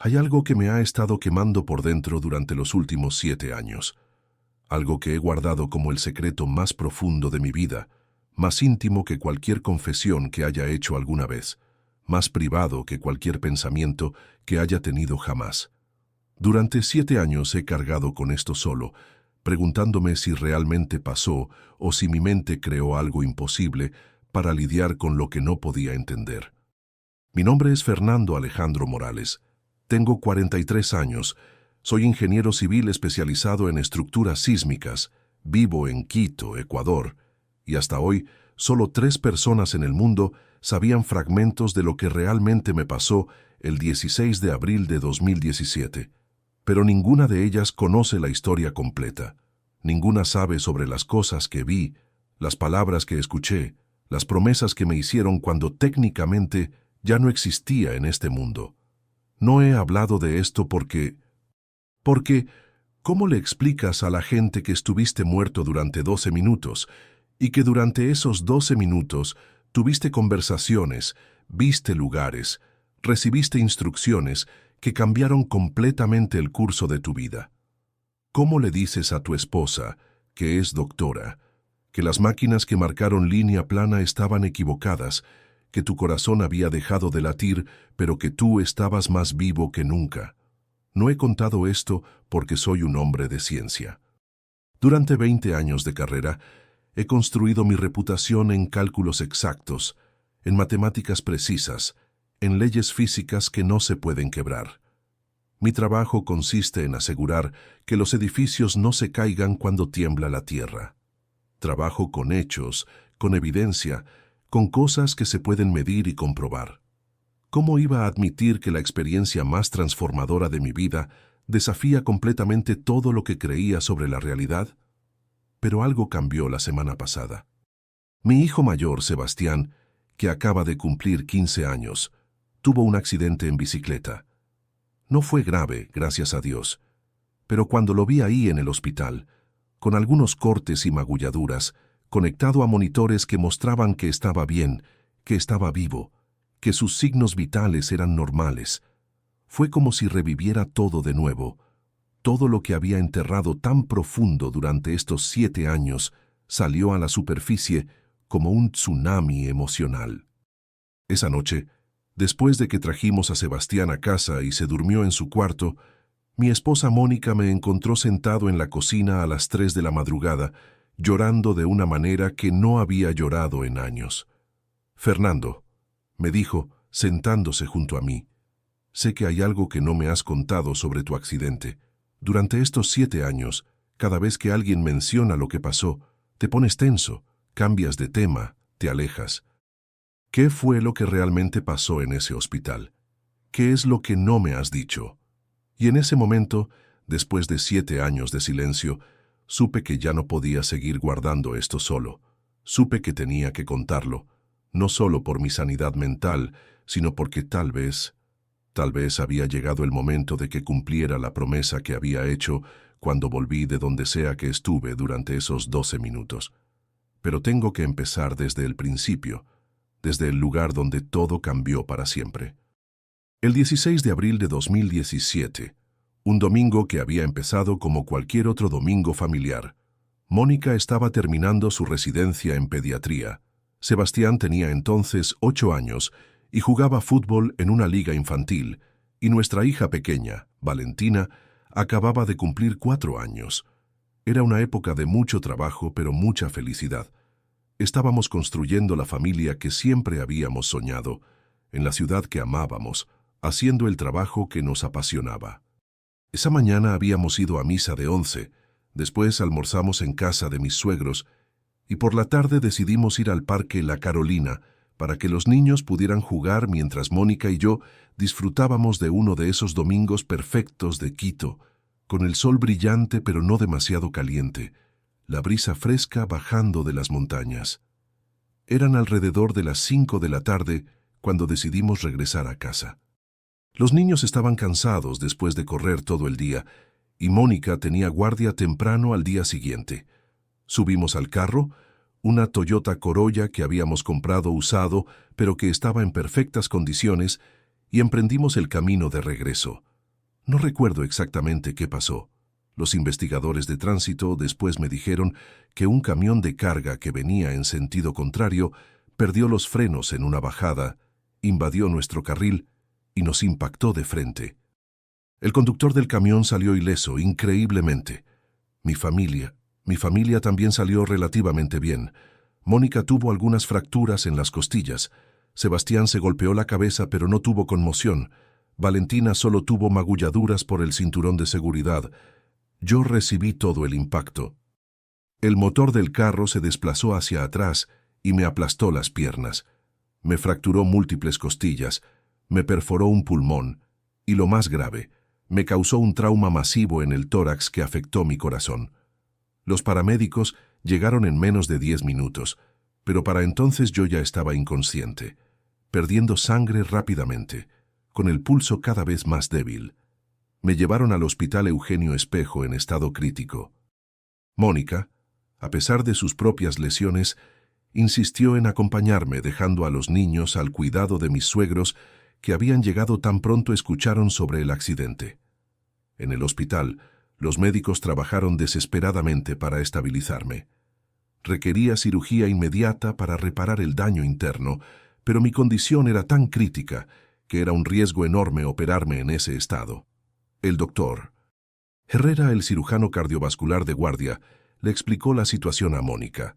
Hay algo que me ha estado quemando por dentro durante los últimos 7 años. Algo que he guardado como el secreto más profundo de mi vida, más íntimo que cualquier confesión que haya hecho alguna vez, más privado que cualquier pensamiento que haya tenido jamás. Durante 7 años he cargado con esto solo, preguntándome si realmente pasó o si mi mente creó algo imposible para lidiar con lo que no podía entender. Mi nombre es Fernando Alejandro Morales. Tengo 43 años. Soy ingeniero civil especializado en estructuras sísmicas. Vivo en Quito, Ecuador. Y hasta hoy, solo 3 personas en el mundo sabían fragmentos de lo que realmente me pasó el 16 de abril de 2017. Pero ninguna de ellas conoce la historia completa. Ninguna sabe sobre las cosas que vi, las palabras que escuché, las promesas que me hicieron cuando técnicamente ya no existía en este mundo. No he hablado de esto porque, ¿cómo le explicas a la gente que estuviste muerto durante 12 minutos y que durante esos 12 minutos tuviste conversaciones, viste lugares, recibiste instrucciones que cambiaron completamente el curso de tu vida? ¿Cómo le dices a tu esposa, que es doctora, que las máquinas que marcaron línea plana estaban equivocadas, que tu corazón había dejado de latir, pero que tú estabas más vivo que nunca? No he contado esto porque soy un hombre de ciencia. Durante 20 años de carrera, he construido mi reputación en cálculos exactos, en matemáticas precisas, en leyes físicas que no se pueden quebrar. Mi trabajo consiste en asegurar que los edificios no se caigan cuando tiembla la tierra. Trabajo con hechos, con evidencia, con cosas que se pueden medir y comprobar. ¿Cómo iba a admitir que la experiencia más transformadora de mi vida desafía completamente todo lo que creía sobre la realidad? Pero algo cambió la semana pasada. Mi hijo mayor, Sebastián, que acaba de cumplir 15 años, tuvo un accidente en bicicleta. No fue grave, gracias a Dios, pero cuando lo vi ahí en el hospital, con algunos cortes y magulladuras, conectado a monitores que mostraban que estaba bien, que estaba vivo, que sus signos vitales eran normales, fue como si reviviera todo de nuevo. Todo lo que había enterrado tan profundo durante estos 7 años salió a la superficie como un tsunami emocional. Esa noche, después de que trajimos a Sebastián a casa y se durmió en su cuarto, mi esposa Mónica me encontró sentado en la cocina a las 3 de la madrugada, llorando de una manera que no había llorado en años. «Fernando», me dijo, sentándose junto a mí, «sé que hay algo que no me has contado sobre tu accidente. Durante estos 7 años, cada vez que alguien menciona lo que pasó, te pones tenso, cambias de tema, te alejas. ¿Qué fue lo que realmente pasó en ese hospital? ¿Qué es lo que no me has dicho?». Y en ese momento, después de 7 años de silencio, supe que ya no podía seguir guardando esto solo. Supe que tenía que contarlo, no solo por mi sanidad mental, sino porque tal vez había llegado el momento de que cumpliera la promesa que había hecho cuando volví de donde sea que estuve durante esos 12 minutos. Pero tengo que empezar desde el principio, desde el lugar donde todo cambió para siempre. El 16 de abril de 2017, un domingo que había empezado como cualquier otro domingo familiar. Mónica estaba terminando su residencia en pediatría. Sebastián tenía entonces 8 años y jugaba fútbol en una liga infantil, y nuestra hija pequeña, Valentina, acababa de cumplir 4 años. Era una época de mucho trabajo, pero mucha felicidad. Estábamos construyendo la familia que siempre habíamos soñado, en la ciudad que amábamos, haciendo el trabajo que nos apasionaba. Esa mañana habíamos ido a misa de 11, después almorzamos en casa de mis suegros, y por la tarde decidimos ir al Parque La Carolina para que los niños pudieran jugar mientras Mónica y yo disfrutábamos de uno de esos domingos perfectos de Quito, con el sol brillante pero no demasiado caliente, la brisa fresca bajando de las montañas. Eran alrededor de las 5 de la tarde cuando decidimos regresar a casa. Los niños estaban cansados después de correr todo el día, y Mónica tenía guardia temprano al día siguiente. Subimos al carro, una Toyota Corolla que habíamos comprado usado, pero que estaba en perfectas condiciones, y emprendimos el camino de regreso. No recuerdo exactamente qué pasó. Los investigadores de tránsito después me dijeron que un camión de carga que venía en sentido contrario perdió los frenos en una bajada, invadió nuestro carril y nos impactó de frente. El conductor del camión salió ileso, increíblemente. Mi familia también salió relativamente bien. Mónica tuvo algunas fracturas en las costillas. Sebastián se golpeó la cabeza pero no tuvo conmoción. Valentina solo tuvo magulladuras por el cinturón de seguridad. Yo recibí todo el impacto. El motor del carro se desplazó hacia atrás y me aplastó las piernas. Me fracturó múltiples costillas, me perforó un pulmón y, lo más grave, me causó un trauma masivo en el tórax que afectó mi corazón. Los paramédicos llegaron en menos de 10 minutos, pero para entonces yo ya estaba inconsciente, perdiendo sangre rápidamente, con el pulso cada vez más débil. Me llevaron al Hospital Eugenio Espejo en estado crítico. Mónica, a pesar de sus propias lesiones, insistió en acompañarme, dejando a los niños al cuidado de mis suegros que habían llegado tan pronto escucharon sobre el accidente. En el hospital, los médicos trabajaron desesperadamente para estabilizarme. Requería cirugía inmediata para reparar el daño interno, pero mi condición era tan crítica que era un riesgo enorme operarme en ese estado. El doctor Herrera, el cirujano cardiovascular de guardia, le explicó la situación a Mónica.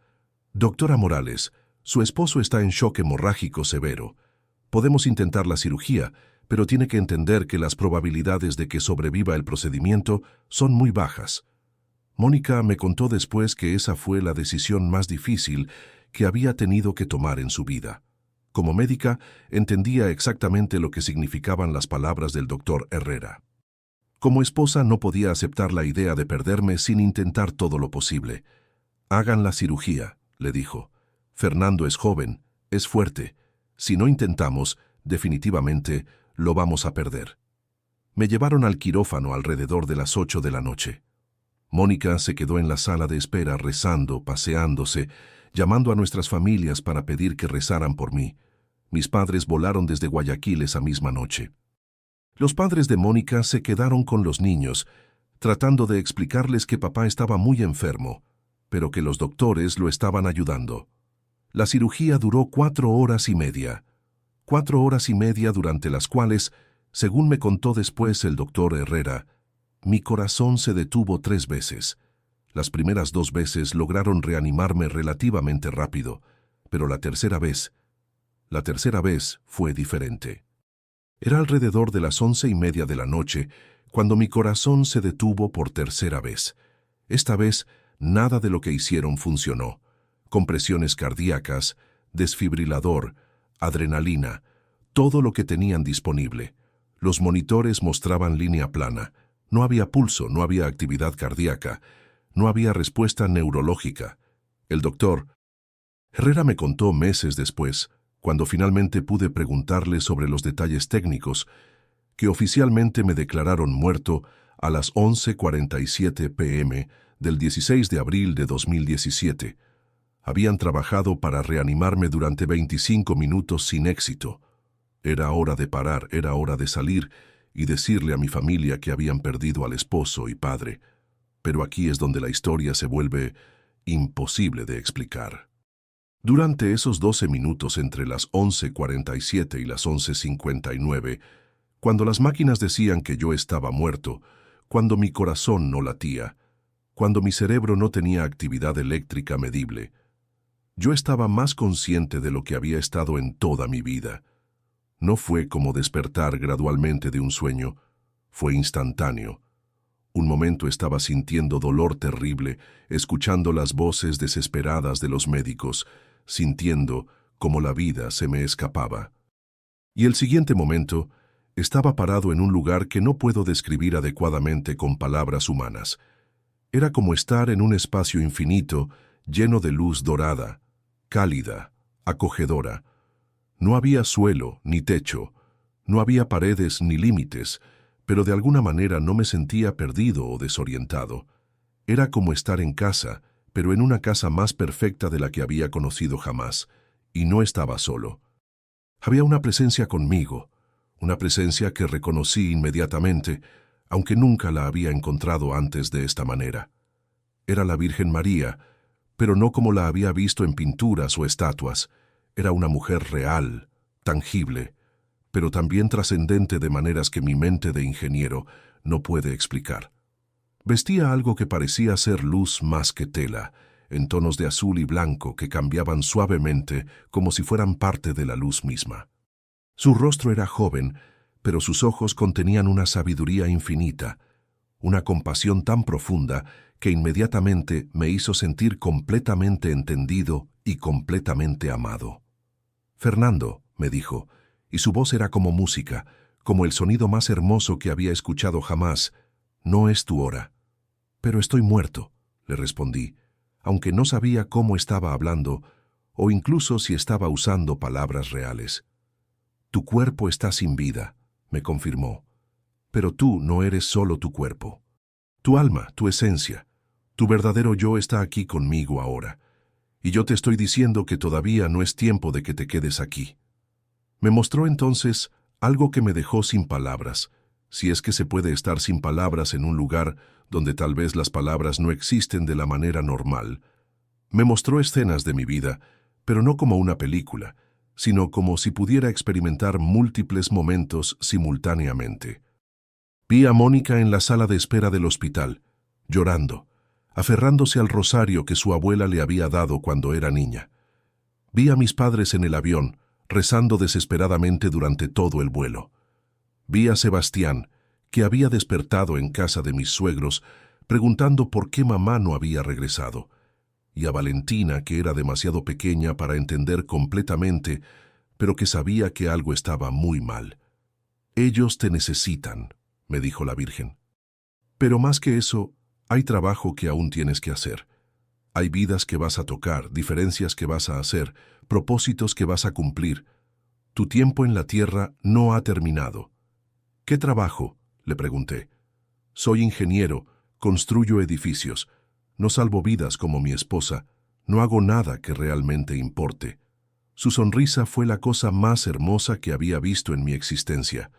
«Doctora Morales, su esposo está en shock hemorrágico severo. Podemos intentar la cirugía, pero tiene que entender que las probabilidades de que sobreviva el procedimiento son muy bajas». Mónica me contó después que esa fue la decisión más difícil que había tenido que tomar en su vida. Como médica, entendía exactamente lo que significaban las palabras del doctor Herrera. Como esposa, no podía aceptar la idea de perderme sin intentar todo lo posible. «Hagan la cirugía», le dijo. «Fernando es joven, es fuerte. Si no intentamos, definitivamente lo vamos a perder». Me llevaron al quirófano alrededor de las 8 de la noche. Mónica se quedó en la sala de espera rezando, paseándose, llamando a nuestras familias para pedir que rezaran por mí. Mis padres volaron desde Guayaquil esa misma noche. Los padres de Mónica se quedaron con los niños, tratando de explicarles que papá estaba muy enfermo, pero que los doctores lo estaban ayudando. La cirugía duró 4 horas y media. 4 horas y media durante las cuales, según me contó después el doctor Herrera, mi corazón se detuvo 3 veces. Las primeras 2 veces lograron reanimarme relativamente rápido, pero la tercera vez fue diferente. Era alrededor de las 11:30 de la noche cuando mi corazón se detuvo por tercera vez. Esta vez, nada de lo que hicieron funcionó. Compresiones cardíacas, desfibrilador, adrenalina, todo lo que tenían disponible. Los monitores mostraban línea plana. No había pulso, no había actividad cardíaca, no había respuesta neurológica. El doctor Herrera me contó meses después, cuando finalmente pude preguntarle sobre los detalles técnicos, que oficialmente me declararon muerto a las 11:47 p.m. del 16 de abril de 2017. Habían trabajado para reanimarme durante 25 minutos sin éxito. Era hora de parar, era hora de salir y decirle a mi familia que habían perdido al esposo y padre. Pero aquí es donde la historia se vuelve imposible de explicar. Durante esos 12 minutos entre las 11:47 y las 11:59, cuando las máquinas decían que yo estaba muerto, cuando mi corazón no latía, cuando mi cerebro no tenía actividad eléctrica medible, yo estaba más consciente de lo que había estado en toda mi vida. No fue como despertar gradualmente de un sueño, fue instantáneo. Un momento estaba sintiendo dolor terrible, escuchando las voces desesperadas de los médicos, sintiendo como la vida se me escapaba. Y el siguiente momento, estaba parado en un lugar que no puedo describir adecuadamente con palabras humanas. Era como estar en un espacio infinito, lleno de luz dorada, cálida, acogedora. No había suelo ni techo, no había paredes ni límites, pero de alguna manera no me sentía perdido o desorientado. Era como estar en casa, pero en una casa más perfecta de la que había conocido jamás, y no estaba solo. Había una presencia conmigo, una presencia que reconocí inmediatamente, aunque nunca la había encontrado antes de esta manera. Era la Virgen María, pero no como la había visto en pinturas o estatuas. Era una mujer real, tangible, pero también trascendente de maneras que mi mente de ingeniero no puede explicar. Vestía algo que parecía ser luz más que tela, en tonos de azul y blanco que cambiaban suavemente como si fueran parte de la luz misma. Su rostro era joven, pero sus ojos contenían una sabiduría infinita, una compasión tan profunda que inmediatamente me hizo sentir completamente entendido y completamente amado. «Fernando», me dijo, y su voz era como música, como el sonido más hermoso que había escuchado jamás, «no es tu hora». «Pero estoy muerto», le respondí, aunque no sabía cómo estaba hablando o incluso si estaba usando palabras reales. «Tu cuerpo está sin vida», me confirmó, «pero tú no eres solo tu cuerpo. Tu alma, tu esencia, tu verdadero yo está aquí conmigo ahora, y yo te estoy diciendo que todavía no es tiempo de que te quedes aquí». Me mostró entonces algo que me dejó sin palabras, si es que se puede estar sin palabras en un lugar donde tal vez las palabras no existen de la manera normal. Me mostró escenas de mi vida, pero no como una película, sino como si pudiera experimentar múltiples momentos simultáneamente. Vi a Mónica en la sala de espera del hospital, llorando, aferrándose al rosario que su abuela le había dado cuando era niña. Vi a mis padres en el avión, rezando desesperadamente durante todo el vuelo. Vi a Sebastián, que había despertado en casa de mis suegros, preguntando por qué mamá no había regresado, y a Valentina, que era demasiado pequeña para entender completamente, pero que sabía que algo estaba muy mal. «Ellos te necesitan», me dijo la Virgen. «Pero más que eso, hay trabajo que aún tienes que hacer. Hay vidas que vas a tocar, diferencias que vas a hacer, propósitos que vas a cumplir. Tu tiempo en la tierra no ha terminado». «¿Qué trabajo?», le pregunté. «Soy ingeniero, construyo edificios. No salvo vidas como mi esposa. No hago nada que realmente importe». Su sonrisa fue la cosa más hermosa que había visto en mi existencia.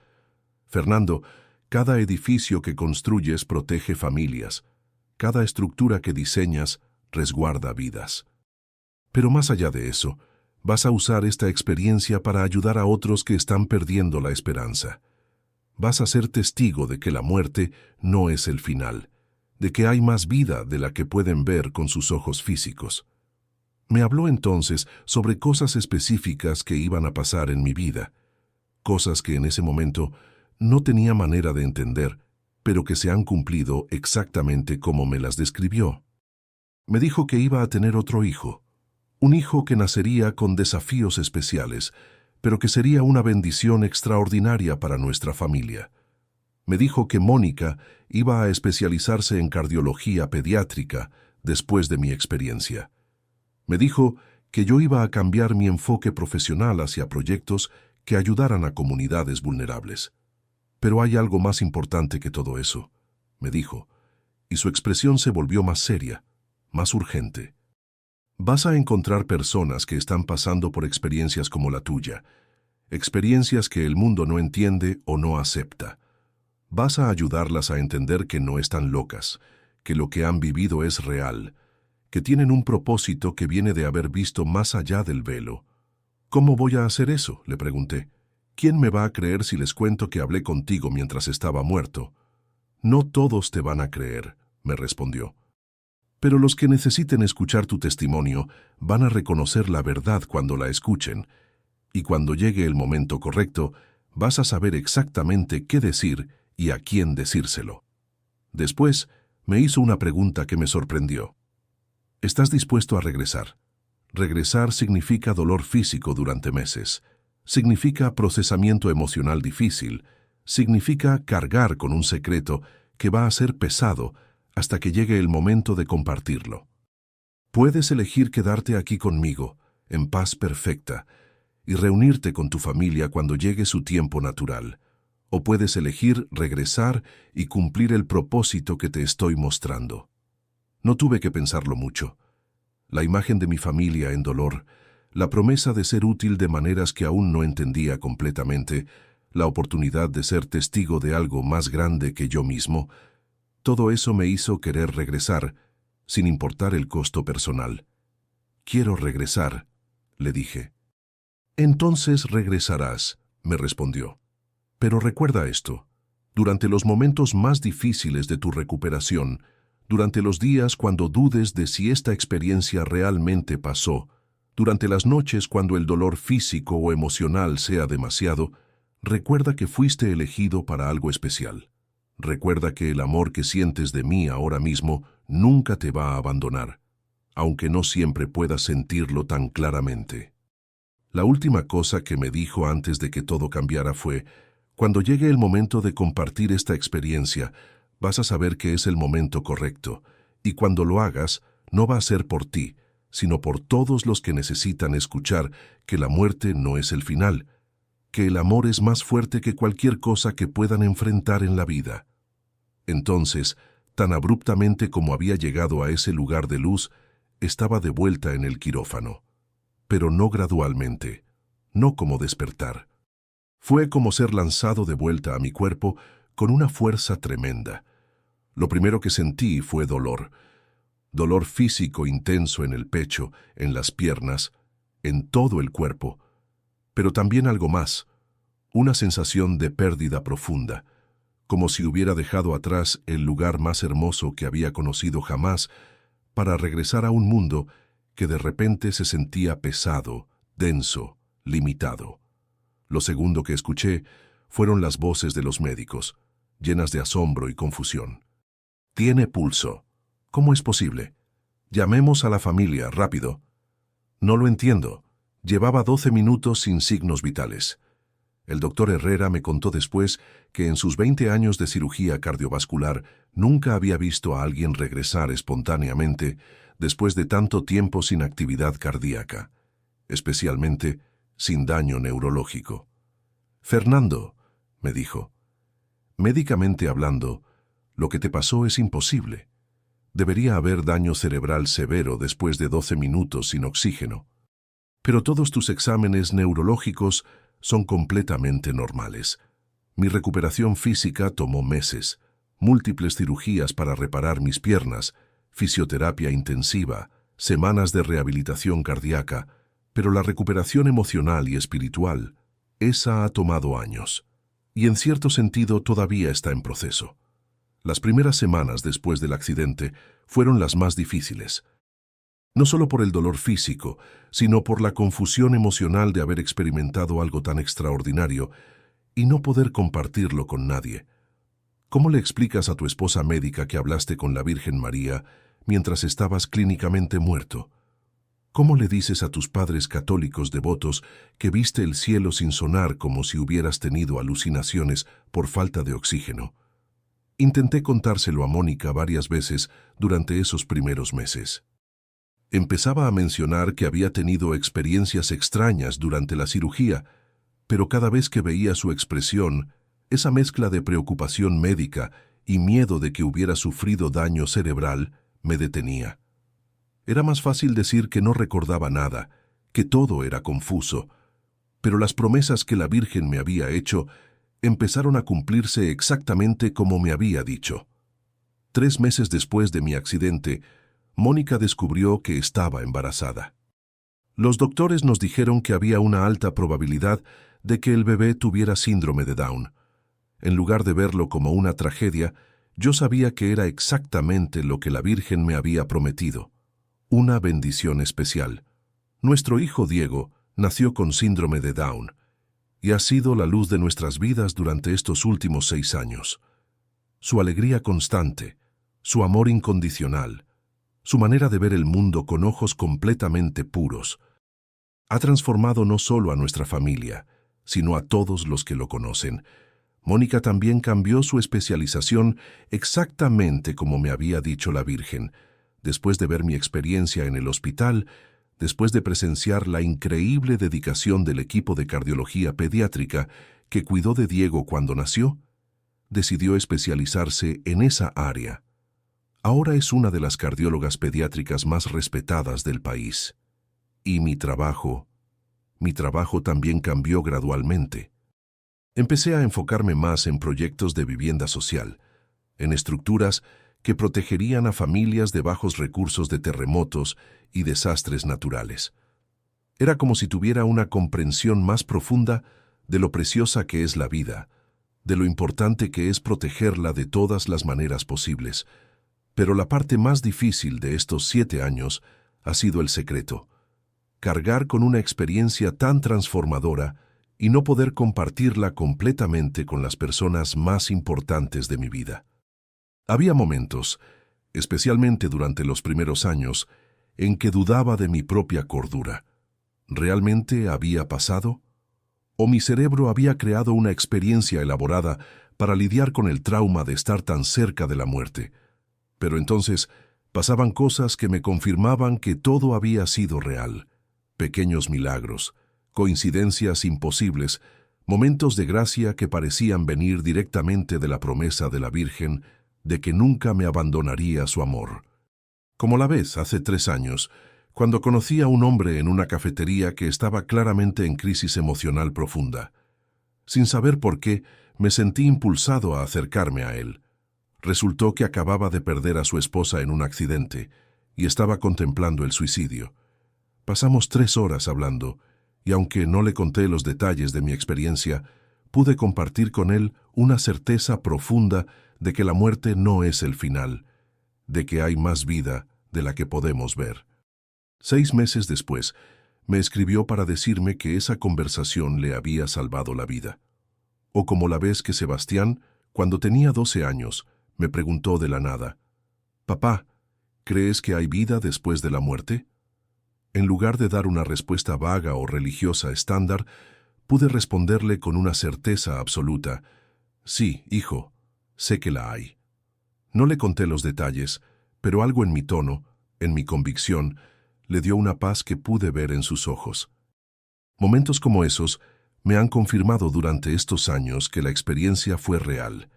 «Fernando, cada edificio que construyes protege familias. Cada estructura que diseñas resguarda vidas. Pero más allá de eso, vas a usar esta experiencia para ayudar a otros que están perdiendo la esperanza. Vas a ser testigo de que la muerte no es el final, de que hay más vida de la que pueden ver con sus ojos físicos». Me habló entonces sobre cosas específicas que iban a pasar en mi vida, cosas que en ese momento no tenía manera de entender, pero que se han cumplido exactamente como me las describió. Me dijo que iba a tener otro hijo, un hijo que nacería con desafíos especiales, pero que sería una bendición extraordinaria para nuestra familia. Me dijo que Mónica iba a especializarse en cardiología pediátrica después de mi experiencia. Me dijo que yo iba a cambiar mi enfoque profesional hacia proyectos que ayudaran a comunidades vulnerables. «Pero hay algo más importante que todo eso», me dijo, y su expresión se volvió más seria, más urgente. «Vas a encontrar personas que están pasando por experiencias como la tuya, experiencias que el mundo no entiende o no acepta. Vas a ayudarlas a entender que no están locas, que lo que han vivido es real, que tienen un propósito que viene de haber visto más allá del velo». «¿Cómo voy a hacer eso?», le pregunté. «¿Quién me va a creer si les cuento que hablé contigo mientras estaba muerto?». «No todos te van a creer», me respondió. «Pero los que necesiten escuchar tu testimonio van a reconocer la verdad cuando la escuchen, y cuando llegue el momento correcto, vas a saber exactamente qué decir y a quién decírselo». Después, me hizo una pregunta que me sorprendió. «¿Estás dispuesto a regresar? Regresar significa dolor físico durante meses, significa procesamiento emocional difícil, significa cargar con un secreto que va a ser pesado hasta que llegue el momento de compartirlo. Puedes elegir quedarte aquí conmigo, en paz perfecta, y reunirte con tu familia cuando llegue su tiempo natural, o puedes elegir regresar y cumplir el propósito que te estoy mostrando». No tuve que pensarlo mucho. La imagen de mi familia en dolor, la promesa de ser útil de maneras que aún no entendía completamente, la oportunidad de ser testigo de algo más grande que yo mismo, todo eso me hizo querer regresar, sin importar el costo personal. «Quiero regresar», le dije. «Entonces regresarás», me respondió. «Pero recuerda esto, durante los momentos más difíciles de tu recuperación, durante los días cuando dudes de si esta experiencia realmente pasó, durante las noches cuando el dolor físico o emocional sea demasiado, recuerda que fuiste elegido para algo especial. Recuerda que el amor que sientes de mí ahora mismo nunca te va a abandonar, aunque no siempre puedas sentirlo tan claramente». La última cosa que me dijo antes de que todo cambiara fue: «Cuando llegue el momento de compartir esta experiencia, vas a saber que es el momento correcto, y cuando lo hagas, no va a ser por ti, sino por todos los que necesitan escuchar que la muerte no es el final, que el amor es más fuerte que cualquier cosa que puedan enfrentar en la vida». Entonces, tan abruptamente como había llegado a ese lugar de luz, estaba de vuelta en el quirófano. Pero no gradualmente, no como despertar. Fue como ser lanzado de vuelta a mi cuerpo con una fuerza tremenda. Lo primero que sentí fue dolor. Dolor físico intenso en el pecho, en las piernas, en todo el cuerpo. Pero también algo más, una sensación de pérdida profunda, como si hubiera dejado atrás el lugar más hermoso que había conocido jamás, para regresar a un mundo que de repente se sentía pesado, denso, limitado. Lo segundo que escuché fueron las voces de los médicos, llenas de asombro y confusión. «Tiene pulso. ¿Cómo es posible? Llamemos a la familia, rápido». «No lo entiendo. Llevaba 12 minutos sin signos vitales». El doctor Herrera me contó después que en sus 20 años de cirugía cardiovascular nunca había visto a alguien regresar espontáneamente después de tanto tiempo sin actividad cardíaca, especialmente sin daño neurológico. «Fernando», me dijo, «médicamente hablando, lo que te pasó es imposible. Debería haber daño cerebral severo después de 12 minutos sin oxígeno. Pero todos tus exámenes neurológicos son completamente normales. Mi recuperación física tomó meses, múltiples cirugías para reparar mis piernas, fisioterapia intensiva, semanas de rehabilitación cardíaca, pero la recuperación emocional y espiritual, esa ha tomado años, y en cierto sentido todavía está en proceso. Las primeras semanas después del accidente fueron las más difíciles, no solo por el dolor físico, sino por la confusión emocional de haber experimentado algo tan extraordinario y no poder compartirlo con nadie. ¿Cómo le explicas a tu esposa médica que hablaste con la Virgen María mientras estabas clínicamente muerto? ¿Cómo le dices a tus padres católicos devotos que viste el cielo sin sonar como si hubieras tenido alucinaciones por falta de oxígeno? Intenté contárselo a Mónica varias veces durante esos primeros meses. Empezaba a mencionar que había tenido experiencias extrañas durante la cirugía, pero cada vez que veía su expresión, esa mezcla de preocupación médica y miedo de que hubiera sufrido daño cerebral, me detenía. Era más fácil decir que no recordaba nada, que todo era confuso, pero las promesas que la Virgen me había hecho empezaron a cumplirse exactamente como me había dicho. 3 meses después de mi accidente, Mónica descubrió que estaba embarazada. Los doctores nos dijeron que había una alta probabilidad de que el bebé tuviera síndrome de Down. En lugar de verlo como una tragedia, yo sabía que era exactamente lo que la Virgen me había prometido. Una bendición especial. Nuestro hijo Diego nació con síndrome de Down y ha sido la luz de nuestras vidas durante estos últimos 6 años. Su alegría constante, su amor incondicional, su manera de ver el mundo con ojos completamente puros, ha transformado no solo a nuestra familia, sino a todos los que lo conocen. Mónica también cambió su especialización exactamente como me había dicho la Virgen. Después de ver mi experiencia en el hospital, después de presenciar la increíble dedicación del equipo de cardiología pediátrica que cuidó de Diego cuando nació, decidió especializarse en esa área. Ahora es una de las cardiólogas pediátricas más respetadas del país. Y mi trabajo también cambió gradualmente. Empecé a enfocarme más en proyectos de vivienda social, en estructuras que protegerían a familias de bajos recursos de terremotos y desastres naturales. Era como si tuviera una comprensión más profunda de lo preciosa que es la vida, de lo importante que es protegerla de todas las maneras posibles. Pero la parte más difícil de estos 7 años ha sido el secreto: cargar con una experiencia tan transformadora y no poder compartirla completamente con las personas más importantes de mi vida. Había momentos, especialmente durante los primeros años, en que dudaba de mi propia cordura. ¿Realmente había pasado? ¿O mi cerebro había creado una experiencia elaborada para lidiar con el trauma de estar tan cerca de la muerte? Pero entonces pasaban cosas que me confirmaban que todo había sido real. Pequeños milagros, coincidencias imposibles, momentos de gracia que parecían venir directamente de la promesa de la Virgen de que nunca me abandonaría su amor. Como la vez hace 3 años, cuando conocí a un hombre en una cafetería que estaba claramente en crisis emocional profunda. Sin saber por qué, me sentí impulsado a acercarme a él. Resultó que acababa de perder a su esposa en un accidente y estaba contemplando el suicidio. Pasamos 3 horas hablando, y aunque no le conté los detalles de mi experiencia, pude compartir con él una certeza profunda de que la muerte no es el final, de que hay más vida de la que podemos ver. 6 meses después, me escribió para decirme que esa conversación le había salvado la vida. O como la vez que Sebastián, cuando tenía 12 años, me preguntó de la nada: «Papá, ¿crees que hay vida después de la muerte?». En lugar de dar una respuesta vaga o religiosa estándar, pude responderle con una certeza absoluta: «Sí, hijo, sé que la hay». No le conté los detalles, pero algo en mi tono, en mi convicción, le dio una paz que pude ver en sus ojos. Momentos como esos me han confirmado durante estos años que la experiencia fue real,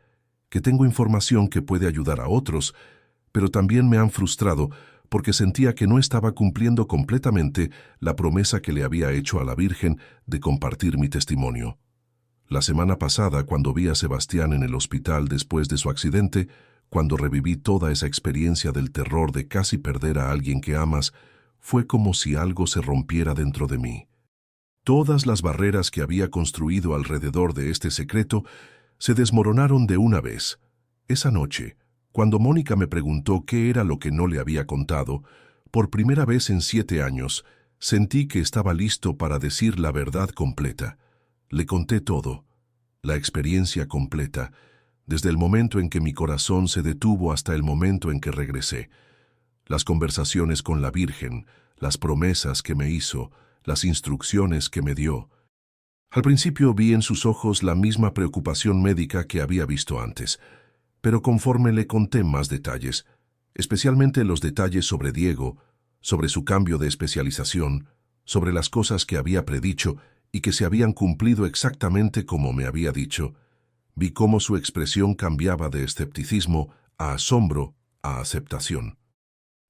que tengo información que puede ayudar a otros, pero también me han frustrado porque sentía que no estaba cumpliendo completamente la promesa que le había hecho a la Virgen de compartir mi testimonio. La semana pasada, cuando vi a Sebastián en el hospital después de su accidente, cuando reviví toda esa experiencia del terror de casi perder a alguien que amas, fue como si algo se rompiera dentro de mí. Todas las barreras que había construido alrededor de este secreto se desmoronaron de una vez. Esa noche, cuando Mónica me preguntó qué era lo que no le había contado, por primera vez en 7 años, sentí que estaba listo para decir la verdad completa. Le conté todo, la experiencia completa, desde el momento en que mi corazón se detuvo hasta el momento en que regresé. Las conversaciones con la Virgen, las promesas que me hizo, las instrucciones que me dio. Al principio vi en sus ojos la misma preocupación médica que había visto antes, pero conforme le conté más detalles, especialmente los detalles sobre Diego, sobre su cambio de especialización, sobre las cosas que había predicho y que se habían cumplido exactamente como me había dicho, vi cómo su expresión cambiaba de escepticismo a asombro a aceptación.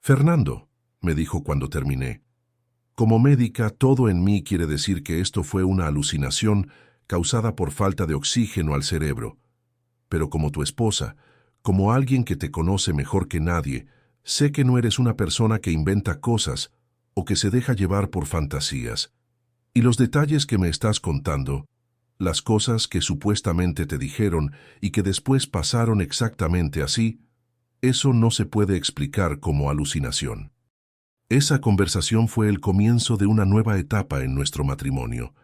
«Fernando», me dijo cuando terminé, «como médica, todo en mí quiere decir que esto fue una alucinación causada por falta de oxígeno al cerebro. Pero como tu esposa, como alguien que te conoce mejor que nadie, sé que no eres una persona que inventa cosas o que se deja llevar por fantasías. Y los detalles que me estás contando, las cosas que supuestamente te dijeron y que después pasaron exactamente así, eso no se puede explicar como alucinación». Esa conversación fue el comienzo de una nueva etapa en nuestro matrimonio,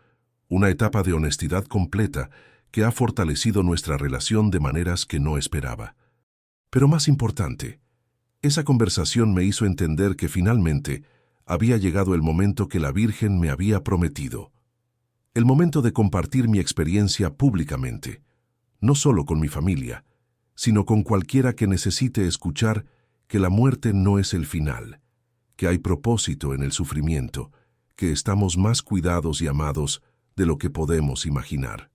una etapa de honestidad completa que ha fortalecido nuestra relación de maneras que no esperaba. Pero más importante, esa conversación me hizo entender que finalmente había llegado el momento que la Virgen me había prometido. El momento de compartir mi experiencia públicamente, no solo con mi familia, sino con cualquiera que necesite escuchar que la muerte no es el final, que hay propósito en el sufrimiento, que estamos más cuidados y amados de lo que podemos imaginar.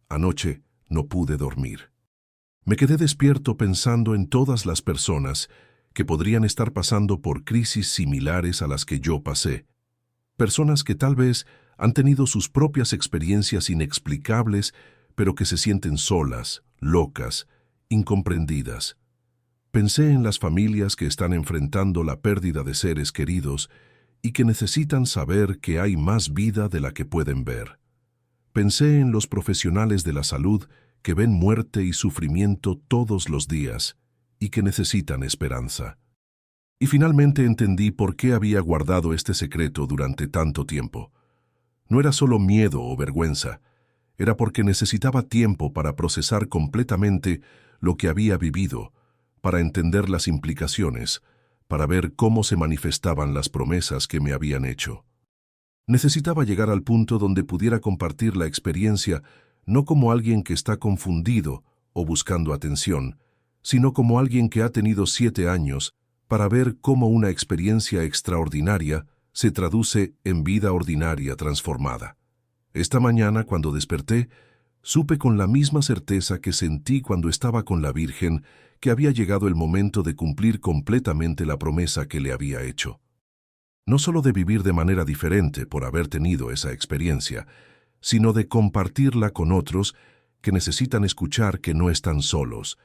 Anoche no pude dormir. Me quedé despierto pensando en todas las personas que podrían estar pasando por crisis similares a las que yo pasé. Personas que tal vez han tenido sus propias experiencias inexplicables, pero que se sienten solas, locas, incomprendidas. Pensé en las familias que están enfrentando la pérdida de seres queridos y que necesitan saber que hay más vida de la que pueden ver. Pensé en los profesionales de la salud que ven muerte y sufrimiento todos los días y que necesitan esperanza. Y finalmente entendí por qué había guardado este secreto durante tanto tiempo. No era solo miedo o vergüenza, era porque necesitaba tiempo para procesar completamente lo que había vivido, para entender las implicaciones, para ver cómo se manifestaban las promesas que me habían hecho. Necesitaba llegar al punto donde pudiera compartir la experiencia no como alguien que está confundido o buscando atención, sino como alguien que ha tenido 7 años para ver cómo una experiencia extraordinaria se traduce en vida ordinaria transformada. Esta mañana, cuando desperté, supe con la misma certeza que sentí cuando estaba con la Virgen que había llegado el momento de cumplir completamente la promesa que le había hecho. No solo de vivir de manera diferente por haber tenido esa experiencia, sino de compartirla con otros que necesitan escuchar que no están solos,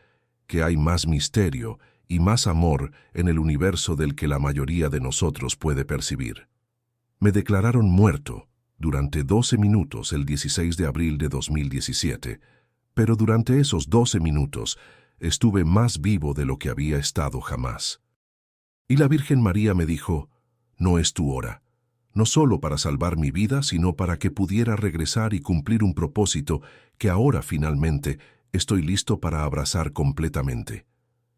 que hay más misterio y más amor en el universo del que la mayoría de nosotros puede percibir. Me declararon muerto durante 12 minutos el 16 de abril de 2017, pero durante esos 12 minutos estuve más vivo de lo que había estado jamás. Y la Virgen María me dijo, no es tu hora, no solo para salvar mi vida, sino para que pudiera regresar y cumplir un propósito que ahora finalmente estoy listo para abrazar completamente.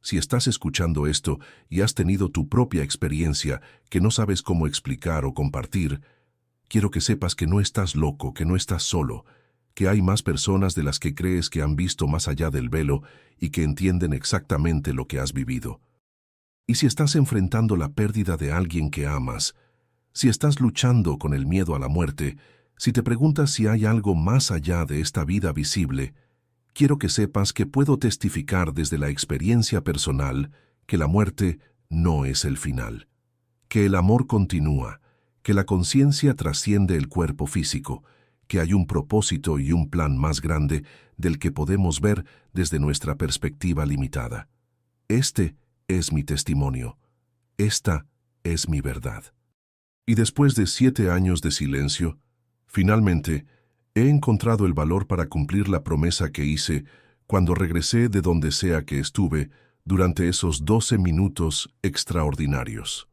Si estás escuchando esto y has tenido tu propia experiencia que no sabes cómo explicar o compartir, quiero que sepas que no estás loco, que no estás solo, que hay más personas de las que crees que han visto más allá del velo y que entienden exactamente lo que has vivido. Y si estás enfrentando la pérdida de alguien que amas, si estás luchando con el miedo a la muerte, si te preguntas si hay algo más allá de esta vida visible, quiero que sepas que puedo testificar desde la experiencia personal que la muerte no es el final, que el amor continúa, que la conciencia trasciende el cuerpo físico, que hay un propósito y un plan más grande del que podemos ver desde nuestra perspectiva limitada. Este es mi testimonio. Esta es mi verdad. Y después de 7 años de silencio, finalmente he encontrado el valor para cumplir la promesa que hice cuando regresé de donde sea que estuve durante esos 12 minutos extraordinarios.